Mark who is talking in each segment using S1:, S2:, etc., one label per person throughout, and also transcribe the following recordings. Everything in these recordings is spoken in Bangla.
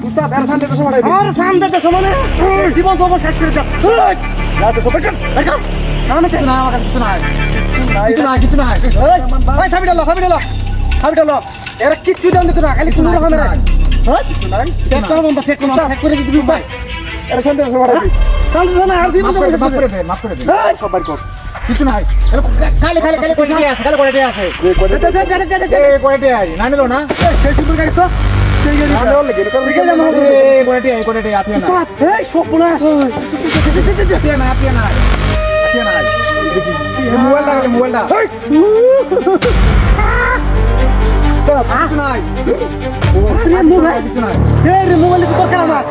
S1: উস্তাদ আর সামনে তো সময়
S2: আর সামনে তো সমানে জীবন তো শেষ করে দাও
S1: রাতে কত কাম কাম
S2: আমি তো
S1: না আমার কিছু নাই কিছু নাই
S2: ভাই সাবি ডালো এরা কিচ্ছু দাম দিত না খালি কোন রকমের
S1: কিছু নাই
S2: চেক করো বন্ধ চেক করে দিবি ভাই
S1: আর সামনে তো সময়
S2: কাল না আর দিবি তো
S1: মাফ করে দে সবার কর কিছু নাই খালি কোয়ালিটি আছে এই কোয়ালিটি আই না নিলো না
S2: সেই সুন্দর গাড়ি তো সেই গাড়ি
S1: না নিলো গেল এই কোয়ালিটি আপনি না
S2: উস্তাদ এই সপনা
S1: আপনি না মোবাইলটা কিছু নাই কিছু নাই
S2: রে মোবাইল তো দরকার আমার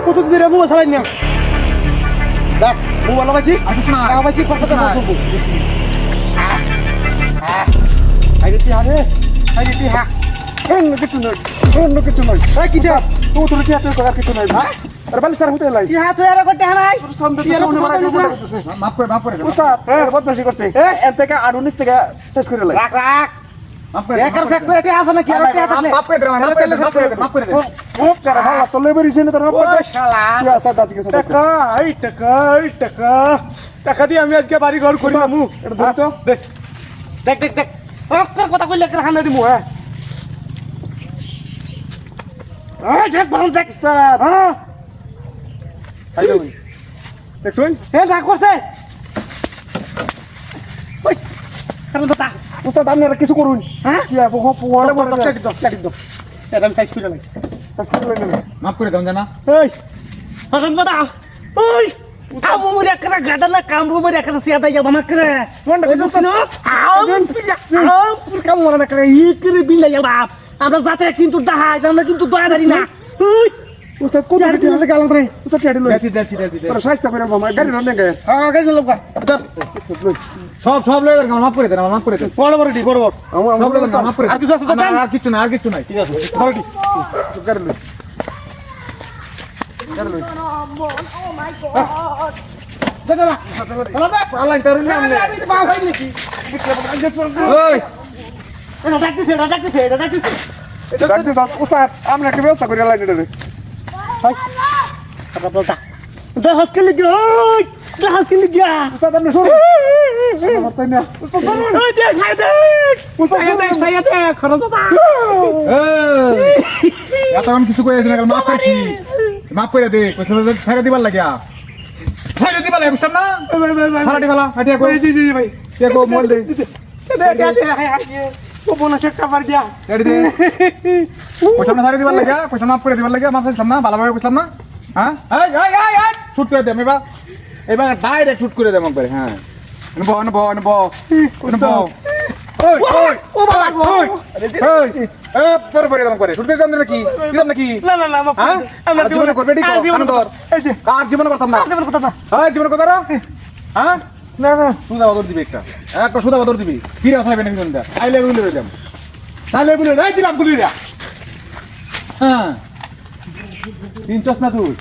S2: কত দিন মোবাইল চালাই না
S1: দেখ
S2: মোবাইল বাজি
S1: আর কিছু নাই
S2: বাজি কত টাকা করব
S1: আইডিটি হ্যাঁ অন্য কিছু নয়
S2: এই কি দেব
S1: তোর কি হাতে করার কিছু নাই ভাই আর বালি স্যার হতে লাই
S2: কি হাত হয়ে আর করতে নাই
S1: মাফ করে
S2: উস্তাদ বদমাশি করছে
S1: এর থেকে 19 থেকে শেষ করে লাই
S2: রাখ
S1: মাফ করে
S2: একার ফেক করে কি আছে না কি আর কি আছে
S1: মাফ করে দে মাফ করে ভালো তো লেবার ইসে না তোর মাফ করে
S2: শালা
S1: কি আছে দাদি কে টাকা দিয়ে আমি আজকে বাড়ি ঘর করি আমু এটা ধর তো
S2: দেখ ওকর কথা কইলে একার খানা দিমু হ্যাঁ দেখ বল দেখ হ্যাঁ
S1: আই যাই দেখছুন
S2: হে রাখ করছে ওই কারণ তো তা
S1: উস্তাদ আপনারা কিছু করুন
S2: হ্যাঁ
S1: কি আপু পোয়ালে বড়
S2: একদম এরকম সাইজ করে লাগে
S1: সাবস্ক্রাইব করে দেন মাফ করে দেন জানা
S2: এই হারাম বাদা ওই আবু মরে একরা গাডা না কামরু মরে একরা সিয়াটা যা বামা করে
S1: কোনটা
S2: বুঝছ না পুর কাম মরে না করে ই করে বিলা যা বাপ আমরা যাতে কিন্তু দাহাই আমরা কিন্তু দয়া দাঁড়ি না ওই
S1: উস্তাদ কোন দিকে
S2: দিতে গালাম রে
S1: উস্তাদ ছেড়ে লই
S2: দেখছি
S1: তোর সাইজটা করে মামা গাড়ি রান্না গে
S2: হ্যাঁ গাড়ি লগা
S1: সব লই দেন মাফ করে দেন মাফ করে দেন
S2: বড় বড় ডি বড় বড়
S1: সব লই দেন মাফ করে
S2: আর কিছু আছে তো
S1: আর কিছু নাই
S2: ঠিক আছে বড় ডি
S1: গাড়ি লই গাড়ি লই
S2: দাদা
S1: সালা ইন্টারভিউ না
S2: আমি তো বাপ হই নাকি
S1: ওই
S2: এটা ডাকতেছে
S1: ডাক্তার সাহেব উস্তাদ আমরা একটা ব্যবস্থা করে লাইন এটা
S2: হাই কথা বলতা দেখাস কে লিগা ওই দেখাস কে লিগা
S1: উস্তাদ আপনি শুনুন মারতেন না উস্তাদ শুনুন
S2: ওই দেখ হাই দেখ
S1: উস্তাদ
S2: সাইয়া দেখ খরচ দাদা
S1: এই এত আমি কিছু কইছি না মাফ করে দে কইছিল যে ছেড়ে দিবার লাগিয়া ছেড়ে দিবার লাগে বুঝতাম না সারাটি ফেলা হাটিয়া কই জি ভাই কে কো মোল দে
S2: ও বোনা সে খাবার দিয়া
S1: ছেড়ে দে কইছাম না ছেড়ে দিবার লাগিয়া কইছাম মাফ করে দিবার লাগিয়া মাফ কইছাম না ভালোভাবে কইছাম না হ্যাঁ এই শুট করে দে এবার ডাইরেক্ট শুট করে দে একবারে হ্যাঁ নব ওই
S2: ও বাবা গো
S1: তোর পরে দাম করে শুট করে দাম নাকি দিলাম নাকি
S2: না
S1: হ্যাঁ
S2: আমরা
S1: জীবন করবে ঠিক আনন্দর
S2: এই যে
S1: কার জীবন করতাম না
S2: আপনাদের কথা না
S1: হ্যাঁ জীবন করবে না হ্যাঁ
S2: না
S1: সুদা বদর দিবি একটা সুদা বদর দিবি ফিরে খাইবে না কিন্তু আইলে গুলি হয়ে যাম তাইলে গুলি এই দিলাম গুলি হ্যাঁ তিন চশমা তুই